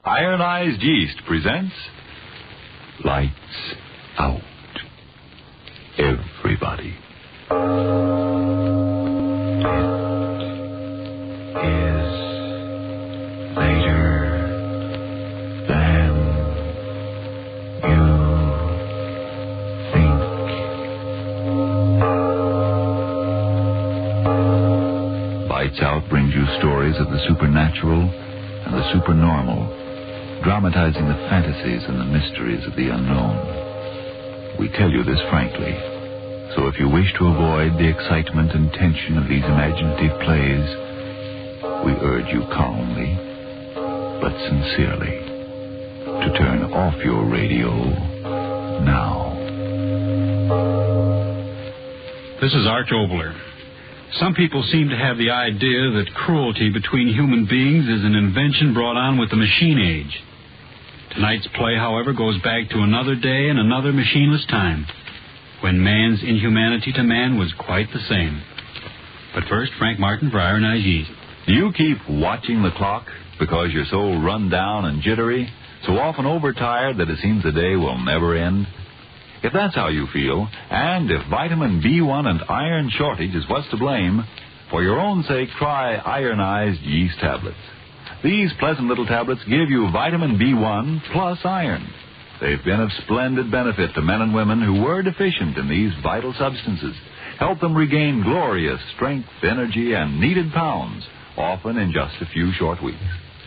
Ironized Yeast presents Lights Out. Everybody. It is later than you think. Lights Out brings you stories of the supernatural and the supernormal, dramatizing the fantasies and the mysteries of the unknown. We tell you this frankly, so if you wish to avoid the excitement and tension of these imaginative plays, we urge you calmly, but sincerely, to turn off your radio now. This is Arch Oboler. Some people seem to have the idea that cruelty between human beings is an invention brought on with the machine age. Tonight's play, however, goes back to another day and another machineless time, when man's inhumanity to man was quite the same. But first, Frank Martin for Ironized Yeast. Do you keep watching the clock because you're so run down and jittery, so often overtired that it seems the day will never end? If that's how you feel, and if vitamin B1 and iron shortage is what's to blame, for your own sake, try Ironized Yeast tablets. These pleasant little tablets give you vitamin B1 plus iron. They've been of splendid benefit to men and women who were deficient in these vital substances. Help them regain glorious strength, energy, and needed pounds, often in just a few short weeks.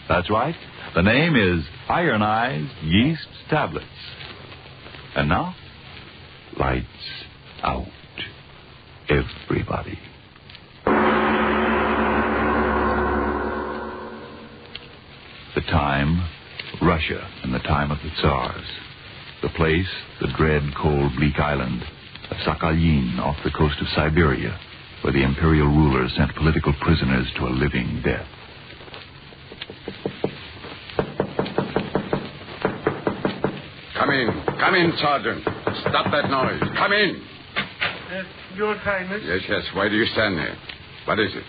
That's right. The name is Ironized Yeast Tablets. And now, lights out. Everybody. The time, Russia in the time of the Tsars. The place, the dread, cold, bleak island of Sakhalin off the coast of Siberia, where the imperial rulers sent political prisoners to a living death. Come in, Sergeant. Stop that noise. Come in. Your Highness. Yes. Why do you stand there? What is it?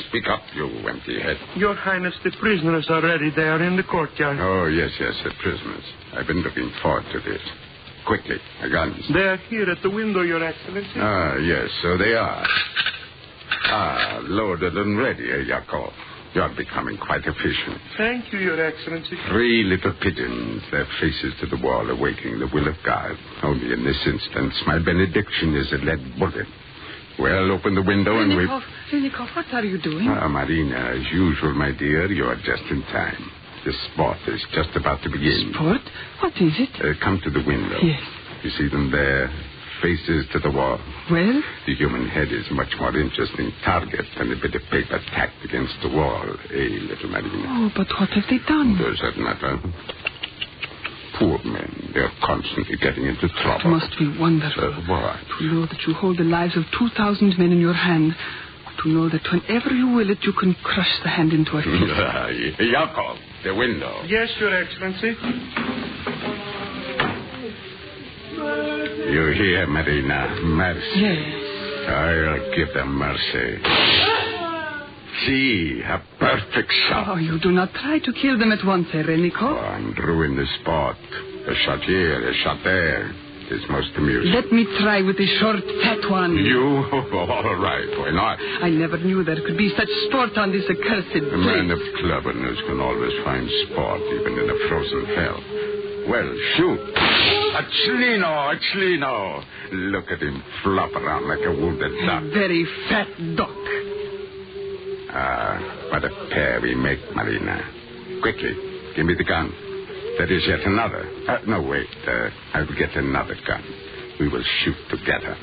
Speak up, you empty head. Your Highness, the prisoners are ready. They are in the courtyard. Oh, yes, the prisoners. I've been looking forward to this. Quickly, the guns. They are here at the window, Your Excellency. Ah, yes, so they are. Loaded and ready, Yakov. You're becoming quite efficient. Thank you, Your Excellency. 3 little pigeons, their faces to the wall, awaiting the will of God. Only in this instance, my benediction is a lead bullet. Well, open the window and we... Renikov, what are you doing? Marina, as usual, my dear, you are just in time. The sport is just about to begin. Sport? What is it? Come to the window. Yes. You see them there, faces to the wall. Well? The human head is much more interesting target than a bit of paper tacked against the wall, little Marina? Oh, but what have they done? Does that matter? Poor men. They're constantly getting into trouble. It must be wonderful. What? To know that you hold the lives of 2,000 men in your hand. To know that whenever you will it, you can crush the hand into a fist. Yakov, the window. Yes, Your Excellency. You hear, Marina? Mercy. Yes. I'll give them mercy. See, a perfect shot. Oh, you do not try to kill them at once, Renikov. And ruin the sport. A shot here, a shot there. It's most amusing. Let me try with the short, fat one. You? All right, why not? I never knew there could be such sport on this accursed place. A man of cleverness can always find sport, even in a frozen hell. Well, shoot. A Chlino. Look at him flop around like a wounded duck. Very fat duck. What a pair we make, Marina. Quickly, give me the gun. There is yet another. No, wait. I will get another gun. We will shoot together.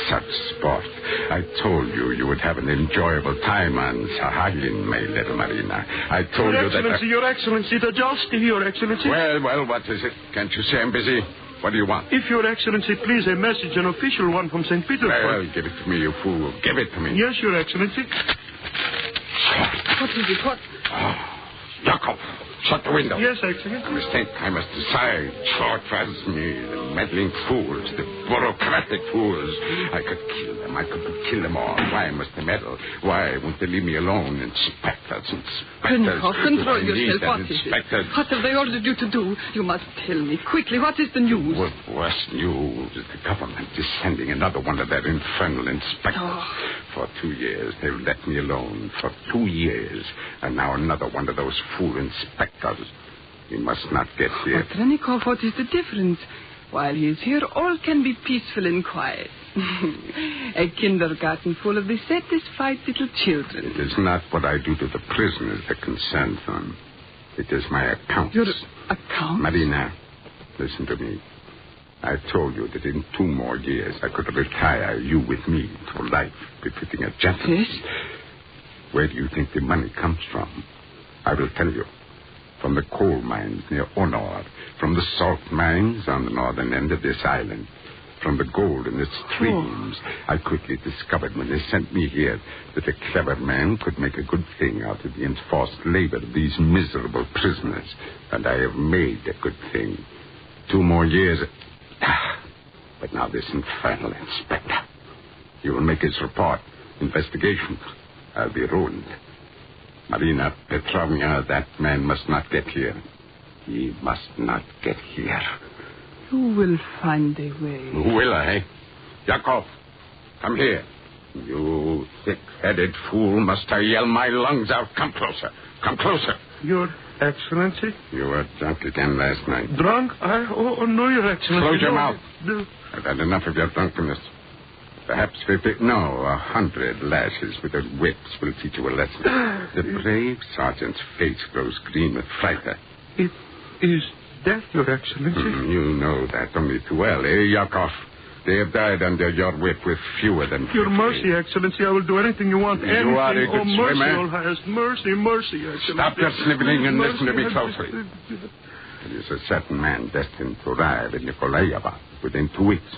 Such sport. I told you would have an enjoyable time on Sakhalin, my little Marina. I told you that... Your Excellency, the jousting, Your Excellency. Well, what is it? Can't you say I'm busy? What do you want? If Your Excellency please, a message, an official one from St. Petersburg. Well, give it to me, you fool. Give it to me. Yes, Your Excellency. What is it? What? Yakov. Shut the window. Yes, Excellency. A mistake. I must decide. Short was me, the meddling fools, the bureaucratic fools. I could kill them. I could kill them all. Why must they meddle? Why won't they leave me alone? Inspectors. Pennycoff, control yourself. What is it? What have they ordered you to do? You must tell me quickly. What is the news? What worse news? The government is sending another one of their infernal inspectors. Oh. For 2 years, they've let me alone. For 2 years. And now another one of those fool inspectors. He must not get here. But, Renikoff, what is the difference? While he is here, all can be peaceful and quiet. A kindergarten full of the satisfied little children. It is not what I do to the prisoners that concerns them. It is my accounts. Your accounts? Marina, listen to me. I told you that in 2 more years I could retire you with me to life befitting a gentleman. Yes? Where do you think the money comes from? I will tell you. From the coal mines near Honor, from the salt mines on the northern end of this island, from the gold in its streams. I quickly discovered when they sent me here that a clever man could make a good thing out of the enforced labor of these miserable prisoners. And I have made a good thing. 2 more years. But now this infernal inspector. He will make his report. Investigation. I'll be ruined. Marina Petrovna, that man must not get here. He must not get here. You will find a way. Will I? Yakov, come here. You thick-headed fool. Must I yell my lungs out? Come closer. Come closer. Your Excellency? You were drunk again last night. Drunk? Oh, no, Your Excellency. Close your no, mouth. No. I've had enough of your drunkenness. Perhaps 100 lashes with the whips will teach you a lesson. The brave sergeant's face grows green with fright. It is death, Your Excellency. You know that only too well, eh, Yakov? They have died under your whip with fewer than 50. Your mercy, Excellency. I will do anything you want. You are a good mercy, swimmer. All highest. Mercy, Excellency. Stop your sniveling and Mercy, listen to me closely. There is a certain man destined to arrive in Nikolaeva within 2 weeks.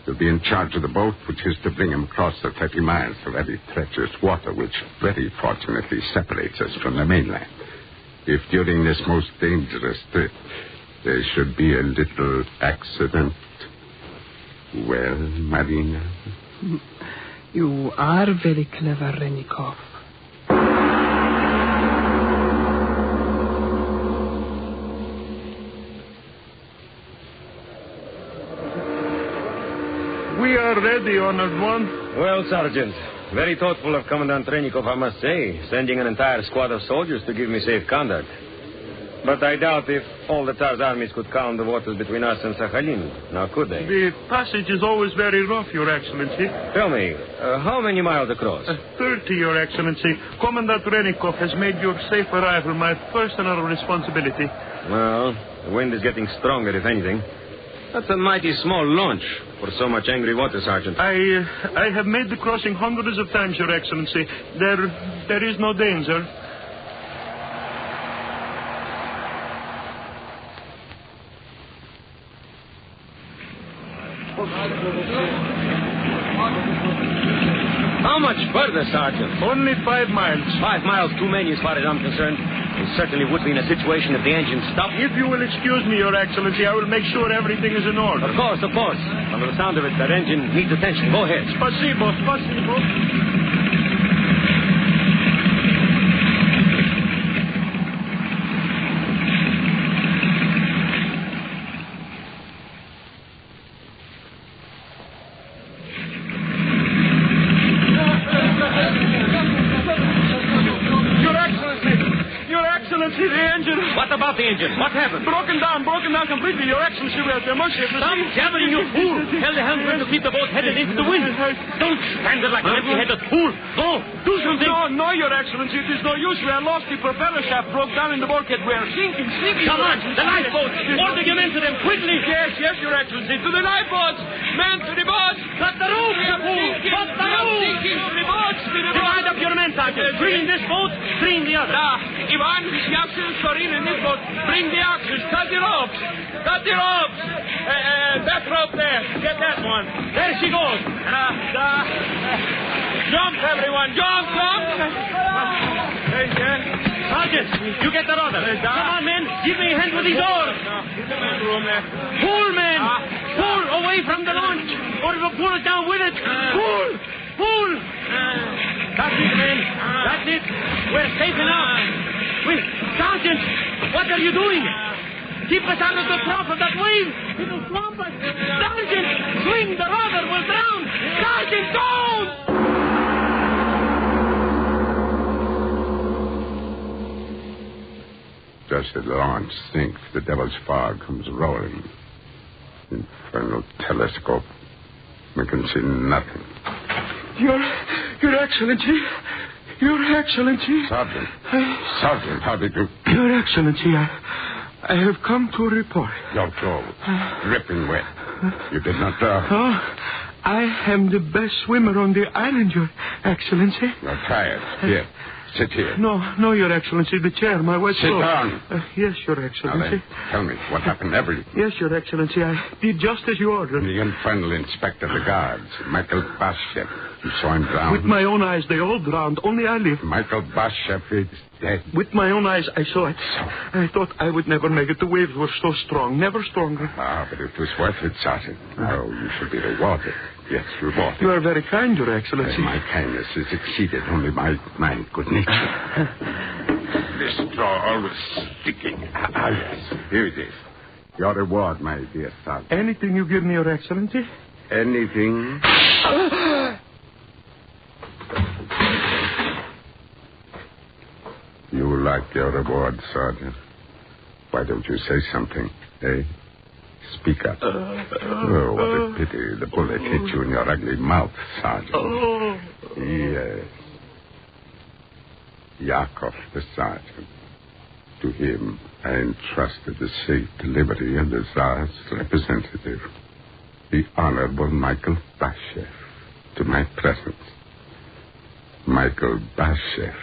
He'll be in charge of the boat which is to bring him across the 30 miles of very treacherous water which very fortunately separates us from the mainland. If during this most dangerous trip there should be a little accident, well, Marina? You are very clever, Renikoff. We are ready, Honored One. Well, Sergeant, very thoughtful of Commandant Trenikov, I must say, sending an entire squad of soldiers to give me safe conduct. But I doubt if all the Tsar's armies could calm the waters between us and Sakhalin. Now, could they? The passage is always very rough, Your Excellency. Tell me, how many miles across? 30, Your Excellency. Commandant Trenikov has made your safe arrival my personal responsibility. Well, the wind is getting stronger, if anything. That's a mighty small launch for so much angry water, Sergeant. I have made the crossing hundreds of times, Your Excellency. There is no danger. How much further, Sergeant? Only 5 miles. 5 miles too many as far as I'm concerned. We certainly would be in a situation if the engine stopped. If you will excuse me, Your Excellency, I will make sure everything is in order. Of course. From the sound of it, that engine needs attention. Go ahead. Spasibo. The engine. What happened? Broken down completely, Your Excellency. We are at the mercy of the Stop jabbering, you fool! Tell the helmsman to keep the boat headed into the wind. Don't stand there like an empty-headed fool. Go, do something. No, Your Excellency. It is no use. We are lost. The propeller shaft broke down in the bulkhead. We are sinking. Come on, the lifeboats. Order your men to them quickly. Yes, Your Excellency. To the lifeboats. Men to the boats. Cut the rope, you fool. Cut the rope. To the boats. Divide up your men, Sergeant. Three in this boat, three in the other. Ivan, Yaksin, Sorin in this boat. Bring the axes. Cut the ropes. That rope there. Get that one. There she goes. Jump, everyone. Jump. Sergeant, you get the rudder. Come on, men. Give me a hand with these oars. Pull, men. Pull away from the launch, or it will pull us down with it. Pull. Pull. That's it, men. That's it. We're safe enough. Wait, Sergeant, what are you doing? Keep us out of the trough of that wave. It'll swamp us. Sergeant, swing the rudder. We'll drown. Sergeant, don't! Just as the launch sinks, the devil's fog comes rolling. Infernal telescope. We can see nothing. Your Excellency. Your Excellency. Sergeant. Sergeant, how did you... Your Excellency, I have come to report. Your clothes. Dripping wet. You did not drown. Oh, I am the best swimmer on the island, Your Excellency. You're tired. Here. Sit here. No, Your Excellency. The chair, my wet Sit clothes. down. Yes, Your Excellency. Now then, tell me what happened. Everything. Yes, Your Excellency. I did just as you ordered. The infernal inspector of the guards, Michael Bashev. You saw him drown? With my own eyes, they all drowned. Only I lived. Michael Bashev is dead. With my own eyes, I saw it. I thought I would never make it. The waves were so strong, never stronger. Ah, but it was worth it, Sergeant. Oh, you should be rewarded. Yes, rewarded. You are very kind, Your Excellency. My kindness is exceeded only by my good nature. This straw always sticking. Ah, yes. Here it is. Your reward, my dear Sergeant. Anything you give me, Your Excellency? Anything? You like your reward, Sergeant. Why don't you say something, eh? Speak up. Oh, what a pity. The bullet hit you in your ugly mouth, Sergeant. Yes. Yakov, the sergeant. To him, I entrusted the safe delivery of the Tsar's representative, the Honorable Michael Bashev, to my presence. Michael Bashev,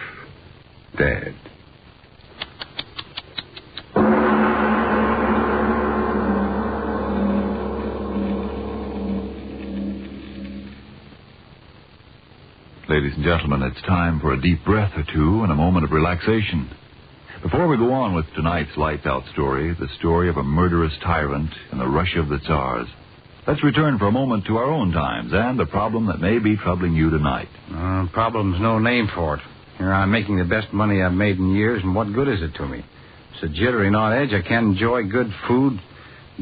dead. Ladies and gentlemen, it's time for a deep breath or two and a moment of relaxation. Before we go on with tonight's lights out story, the story of a murderous tyrant in the Russia of the Tsars, let's return for a moment to our own times and the problem that may be troubling you tonight. Problem's no name for it. Here I'm making the best money I've made in years, and what good is it to me? It's a jittering on edge. I can't enjoy good food.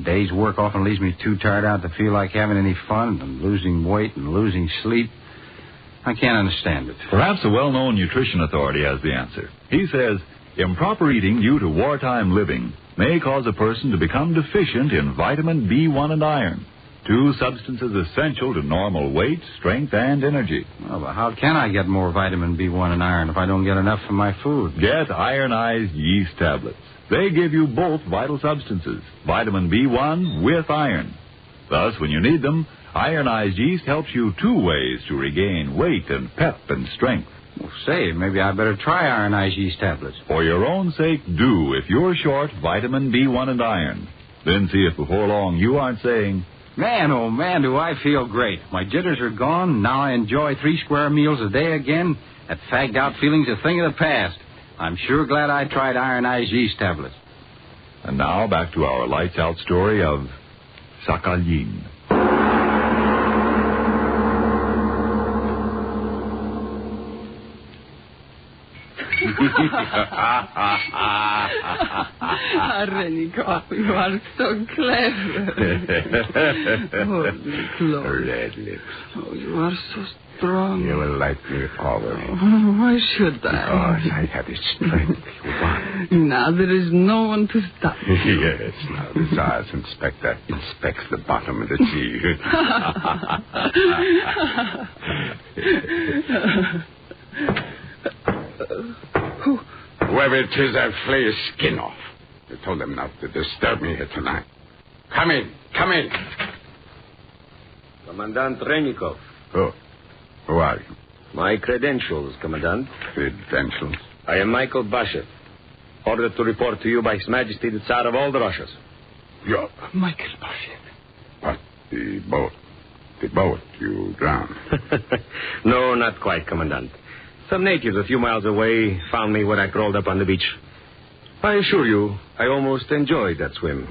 Day's work often leaves me too tired out to feel like having any fun, and losing weight and losing sleep. I can't understand it. Perhaps a well-known nutrition authority has the answer. He says, improper eating due to wartime living may cause a person to become deficient in vitamin B1 and iron, two substances essential to normal weight, strength, and energy. Well, but how can I get more vitamin B1 and iron if I don't get enough from my food? Get ironized yeast tablets. They give you both vital substances, vitamin B1 with iron. Thus, when you need them, ironized yeast helps you two ways to regain weight and pep and strength. Well, say, maybe I better try ironized yeast tablets. For your own sake, do if you're short vitamin B1 and iron. Then see if before long you aren't saying, man, oh man, do I feel great. My jitters are gone. Now I enjoy 3 square meals a day again. That fagged out feeling's a thing of the past. I'm sure glad I tried ironized yeast tablets. And now back to our lights out story of Sakhalin. Renikov, you are so clever. Oh, Red lips. Oh, you are so strong. You will like me always. Oh, why should I? Because I have the strength you want. Now there is no one to stop you. Yes, now the Tsar's inspector inspects the bottom of the sea. Whoever it is, I'll flay his skin off. I told them not to disturb me here tonight. Come in, come in. Commandant Renikov. Oh, who are you? My credentials, Commandant. Credentials? I am Michael Bashev, ordered to report to you by His Majesty the Tsar of all the Russias. You're Michael Bashev. What? The boat you drowned. No, not quite, Commandant. Some natives a few miles away found me when I crawled up on the beach. I assure you, I almost enjoyed that swim.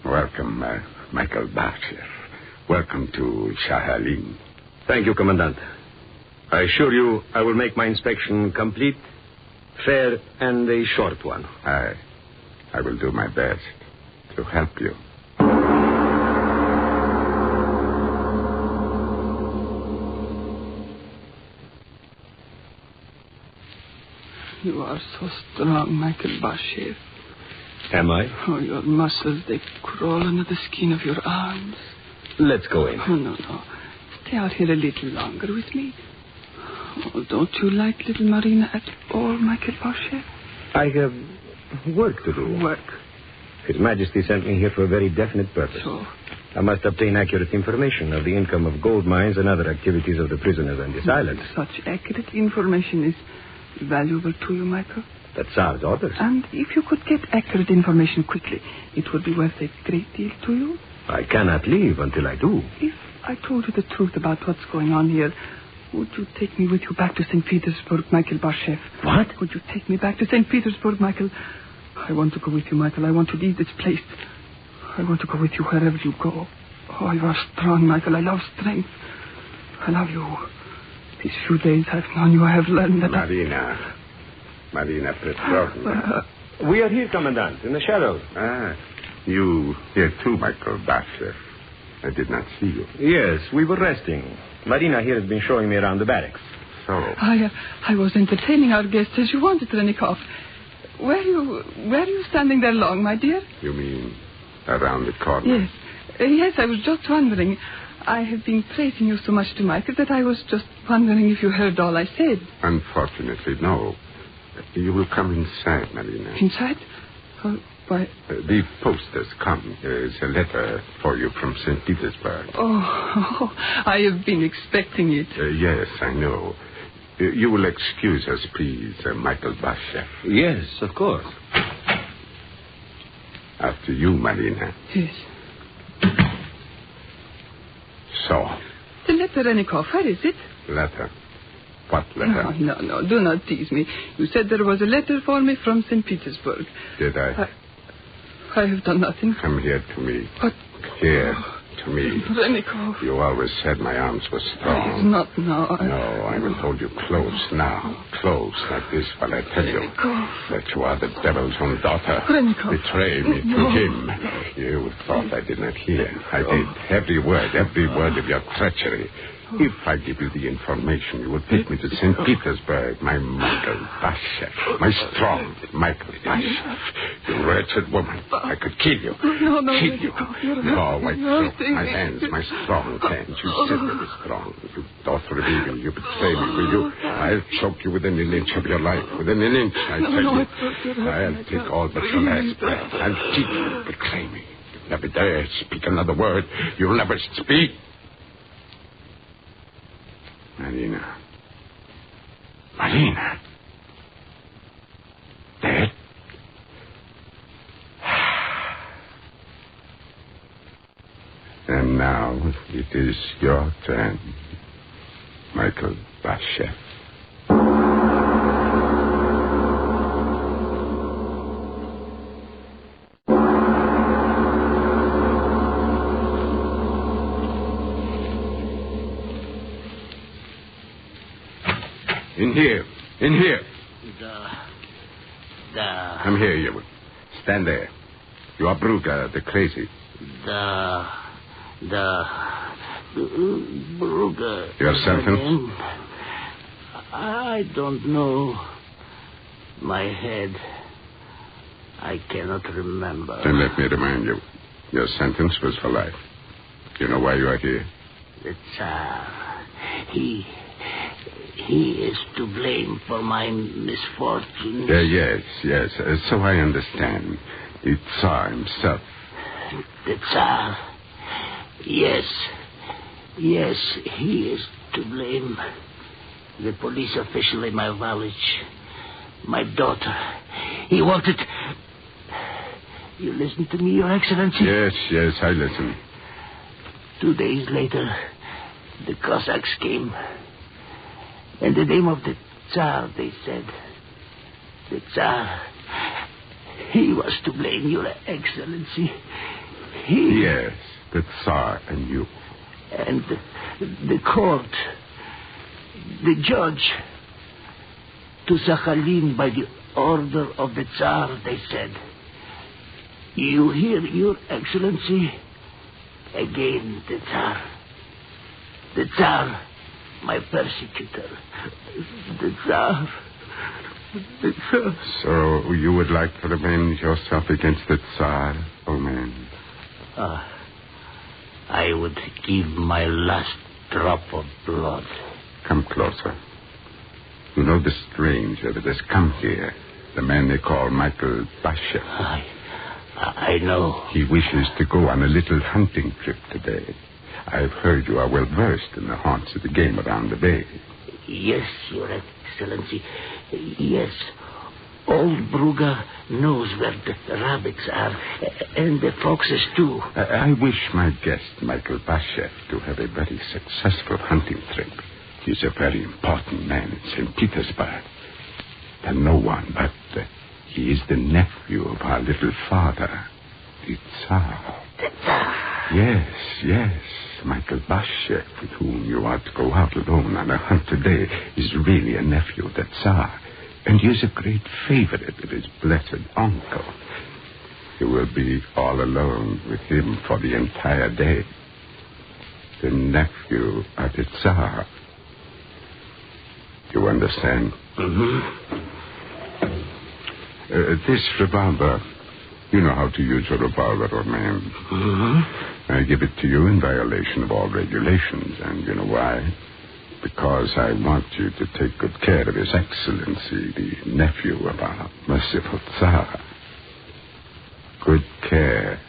Welcome, Michael Bashir. Welcome to Sakhalin. Thank you, Commandant. I assure you I will make my inspection complete, fair, and a short one. I will do my best to help you. You are so strong, Michael Bashir. Am I? Oh, your muscles, they crawl under the skin of your arms. Let's go in. Oh, no. Stay out here a little longer with me. Oh, don't you like little Marina at all, Michael Bashir? I have work to do. Work? His Majesty sent me here for a very definite purpose. So? I must obtain accurate information of the income of gold mines and other activities of the prisoners on this island. Such accurate information is valuable to you, Michael. That's Tsar's orders. And if you could get accurate information quickly, it would be worth a great deal to you. I cannot leave until I do. If I told you the truth about what's going on here, would you take me with you back to St. Petersburg, Michael Bashir? What? Would you take me back to St. Petersburg, Michael? I want to go with you, Michael. I want to leave this place. I want to go with you wherever you go. Oh, you are strong, Michael. I love strength. I love you. These few days I've known you, I have learned that... Marina Petrovna. We are here, Commandant, in the shadows. You here too, Michael Bashir. I did not see you. Yes, we were resting. Marina here has been showing me around the barracks. So? I was entertaining our guests as you wanted, Trenikov. Were you standing there long, my dear? You mean around the corner? Yes. Yes, I was just wondering. I have been praising you so much to Michael that I was just wondering if you heard all I said. Unfortunately, no. You will come inside, Marina. Inside? Why? The post has come. There is a letter for you from St. Petersburg. Oh, I have been expecting it. Yes, I know. You will excuse us, please, Michael Bashir. Yes, of course. After you, Marina. Yes. So? The letter, Trenikov, where is it? Letter? What letter? No, do not tease me. You said there was a letter for me from St. Petersburg. Did I? I have done nothing. Come here to me. What? Here, to me. Trenikov. You always said my arms were strong. It's not now. No, I will hold you close now. Close like this while I tell you that you are the devil's own daughter. Trenikov. Betray me to him. You thought I did not hear. I did. Every word of your treachery. If I give you the information, you will take me to St. Petersburg, my Michael Bashir. My strong Michael Bashir. You wretched woman. I could kill you. No. Kill you. No, my throat, my hands, my strong hands. You said they were strong. You daughter of evil. You betray me, will you? I'll choke you within an inch of your life. Within an inch, I tell you. I'll take all but your last breath. I'll keep you. Betray me. You never dare speak another word. You'll never speak. Marina. Dead? And now it is your turn, Michael Bashir. In here. Come here, you. Stand there. You are Bruga, the crazy. Bruga. Your sentence? I don't know. My head. I cannot remember. Then let me remind you. Your sentence was for life. You know why you are here? The Tsar. He is to blame for my misfortunes. Yes. So I understand. The Tsar himself. The Tsar. Yes, he is to blame. The police official in my village. My daughter. He wanted... You listen to me, Your Excellency? Yes, I listen. 2 days later, the Cossacks came. In the name of the Tsar, they said. The Tsar. He was to blame, Your Excellency. Yes, the Tsar and you. And the court, the judge, to Sakhalin by the order of the Tsar, they said. You hear, Your Excellency? Again, the Tsar. The Tsar, my persecutor. The Tsar. The Tsar. So you would like to revenge yourself against the Tsar, old man? I would give my last drop of blood. Come closer. You know the stranger that has come here, the man they call Michael Bashev. I know. He wishes to go on a little hunting trip today. I've heard you are well versed in the haunts of the game around the bay. Yes, Your Excellency. Yes. Old Brugga knows where the rabbits are, and the foxes, too. I wish my guest, Michael Bashev, to have a very successful hunting trip. He's a very important man in St. Petersburg. And no one, but he is the nephew of our little father, the Tsar. The Tsar? Yes. Michael Bashev, with whom you are to go out alone on a hunt today, is really a nephew of the Tsar. And he is a great favorite of his blessed uncle. You will be all alone with him for the entire day. The nephew of the Tsar. You understand? Mm-hmm. This revolver, you know how to use a revolver, old man. Mm-hmm. I give it to you in violation of all regulations, and you know why? Because I want you to take good care of His Excellency, the nephew of our merciful Tsar. Good care.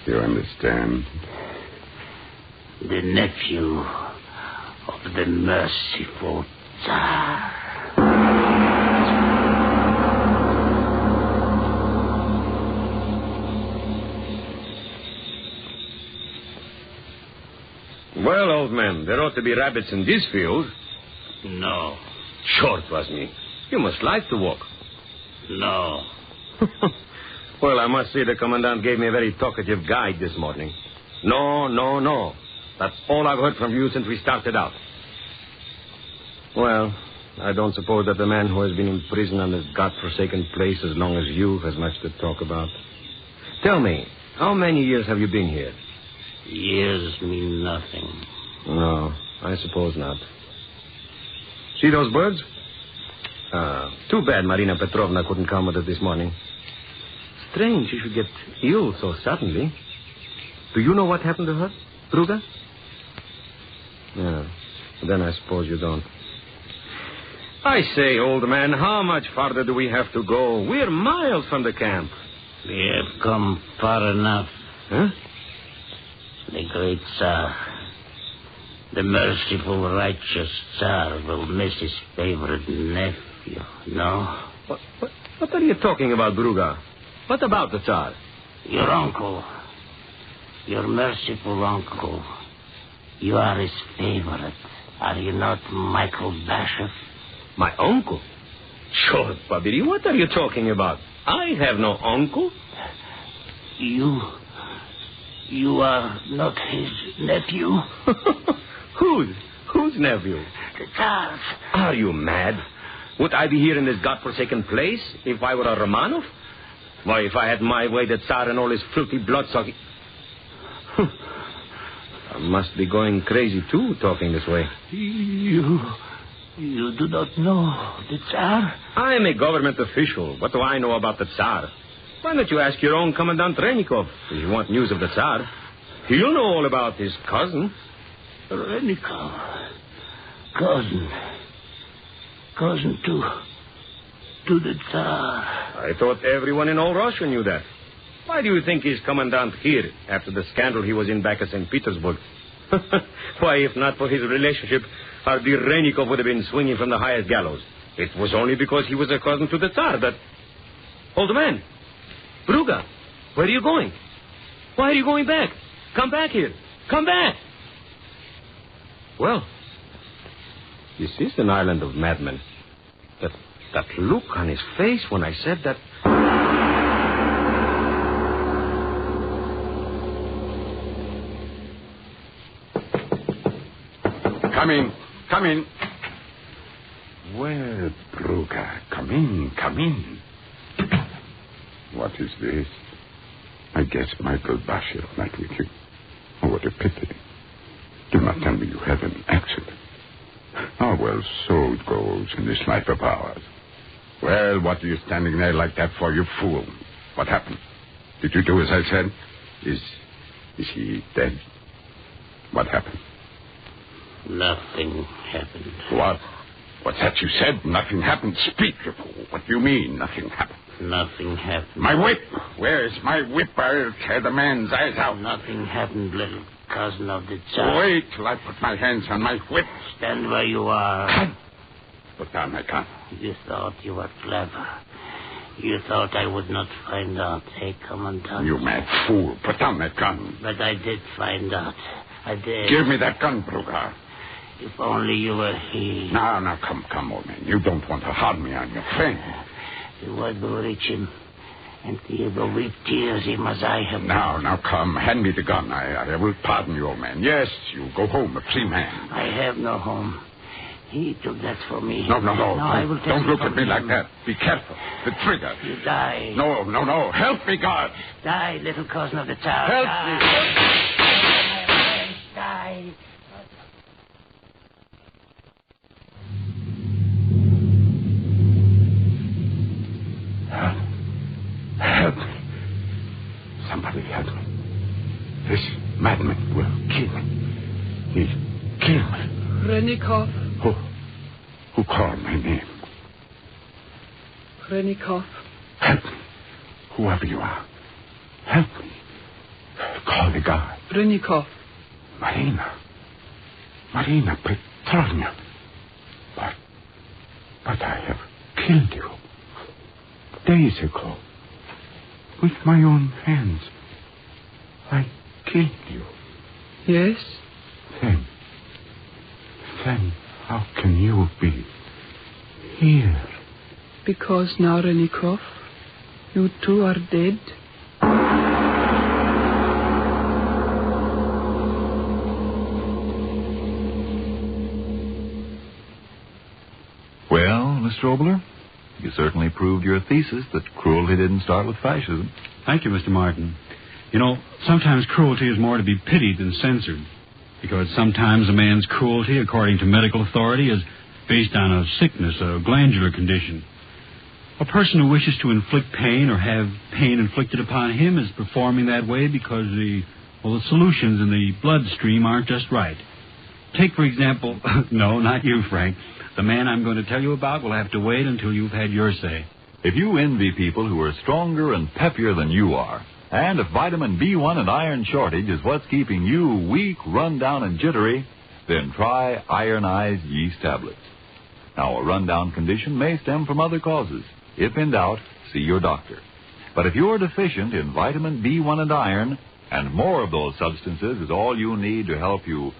You understand? The nephew of the merciful Tsar. Well, old man, there ought to be rabbits in this field. No. Short was me. You must like to walk. No. Well, I must say the commandant gave me a very talkative guide this morning. No. That's all I've heard from you since we started out. Well, I don't suppose that the man who has been in prison on this godforsaken place as long as you has much to talk about. Tell me, how many years have you been here? Years mean nothing. No, I suppose not. See those birds? Too bad Marina Petrovna couldn't come with us this morning. Strange she should get ill so suddenly. Do you know what happened to her, Brugga? Yeah, then I suppose you don't. I say, old man, how much farther do we have to go? We're miles from the camp. We have come far enough. Huh? The great Tsar, the merciful, righteous Tsar, will miss his favorite nephew, no? What are you talking about, Brugga? What about the Tsar? Your uncle, your merciful uncle. You are his favorite. Are you not, Michael Bashev? My uncle? Short, Babiri, what are you talking about? I have no uncle. You are not his nephew? Whose nephew? The Tsar's. Are you mad? Would I be here in this godforsaken place if I were a Romanov? Why, if I had my way, the Tsar and all his filthy bloodsucking... I must be going crazy, too, talking this way. You do not know the Tsar? I am a government official. What do I know about the Tsar? Why don't you ask your own Commandant Rennikov if you want news of the Tsar? He'll know all about his cousin. Rennikov. Cousin to the Tsar. I thought everyone in all Russia knew that. Why do you think he's commandant here after the scandal he was in back at St. Petersburg? Why, if not for his relationship, our dear Rennikov would have been swinging from the highest gallows. It was only because he was a cousin to the Tsar that... Old man, Brugga, where are you going? Why are you going back? Come back here. Come back. Well, This is an island of madmen. That look on his face when I said that... Come in. Come in. Well, Brugger, come in. Come in. What is this? I guess Michael Bashir met with you. Oh, what a pity. Do not tell me you had an accident. Oh, well, so it goes in this life of ours. Well, what are you standing there like that for, you fool? What happened? Did you do as I said? Is he dead? What happened? Nothing happened. What? What's that you said? Nothing happened. Speak, you fool. What do you mean, nothing happened? Nothing happened. My whip! Where's my whip? I'll tear the man's eyes out. Nothing happened, little cousin of the Tsar. Wait till I put my hands on my whip. Stand where you are. Put down my gun. You thought you were clever. You thought I would not find out, eh, Commandant? You mad fool. Put down that gun. But I did find out. I did. Give me that gun, Brugger. If only you were here. Now, come, old man. You don't want to harm me on your friend. You would reach him, and he will weep tears him as I have. Now, come. Hand me the gun. I will pardon you, old man. Yes, you go home a free man. I have no home. He took that for me. No. I will don't look at me like that. Be careful. The trigger. You die. No. Help me, God. Die, little cousin of the Tsar. Help die. me. Die. Help me. Somebody help me. This madman will kill me. He'll kill me. Rennikov. Who called my name? Rennikov. Help me. Whoever you are. Help me. Call the guard. Rennikov. Marina Petrovna. But I have killed you. Days ago. With my own hands. I killed you. Yes? Then how can you be here? Because now, Rennikov, you too are dead. Well, Mr. Oboler, you certainly proved your thesis that cruelty didn't start with fascism. Thank you, Mr. Martin. You know, sometimes cruelty is more to be pitied than censored, because sometimes a man's cruelty, according to medical authority, is based on a sickness, a glandular condition. A person who wishes to inflict pain or have pain inflicted upon him is performing that way because the solutions in the bloodstream aren't just right. Take, for example, no, not you, Frank. The man I'm going to tell you about will have to wait until you've had your say. If you envy people who are stronger and peppier than you are, and if vitamin B1 and iron shortage is what's keeping you weak, run down, and jittery, then try ironized yeast tablets. Now, a rundown condition may stem from other causes. If in doubt, see your doctor. But if you're deficient in vitamin B1 and iron, and more of those substances is all you need to help you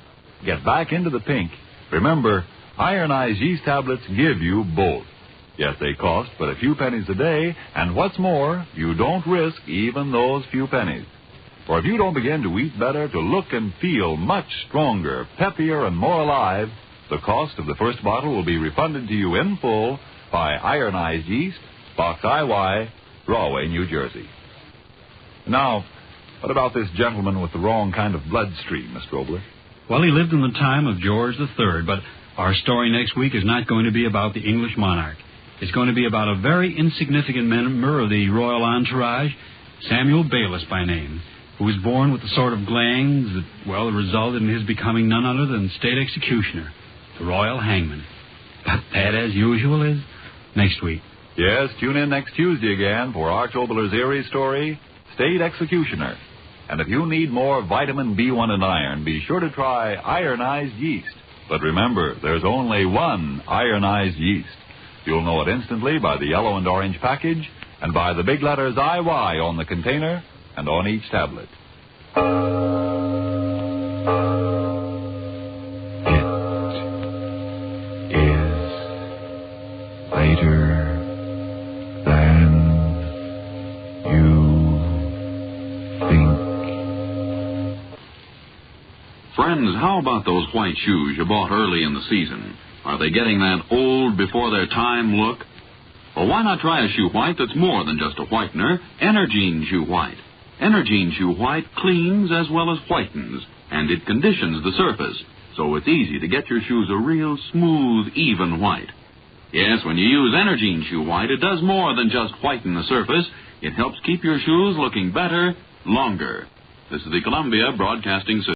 get back into the pink, remember, ironized yeast tablets give you both. Yes, they cost but a few pennies a day, and what's more, you don't risk even those few pennies. For if you don't begin to eat better, to look and feel much stronger, peppier, and more alive, the cost of the first bottle will be refunded to you in full by Ironized Yeast, Box IY, Rahway, New Jersey. Now, what about this gentleman with the wrong kind of bloodstream, Mr. Oboler? Well, he lived in the time of George III, but our story next week is not going to be about the English monarch. It's going to be about a very insignificant member of the royal entourage, Samuel Bayliss by name, who was born with the sort of glands that, resulted in his becoming none other than state executioner, the royal hangman. But that, as usual, is next week. Yes, tune in next Tuesday again for Arch Oboler's eerie story, State Executioner. And if you need more vitamin B1 and iron, be sure to try ironized yeast. But remember, there's only one ironized yeast. You'll know it instantly by the yellow and orange package and by the big letters IY on the container and on each tablet. Friends, how about those white shoes you bought early in the season? Are they getting that old before their time look? Well, why not try a shoe white that's more than just a whitener? Energine Shoe White. Energine Shoe White cleans as well as whitens, and it conditions the surface, so it's easy to get your shoes a real smooth, even white. Yes, when you use Energine Shoe White, it does more than just whiten the surface. It helps keep your shoes looking better, longer. This is the Columbia Broadcasting System.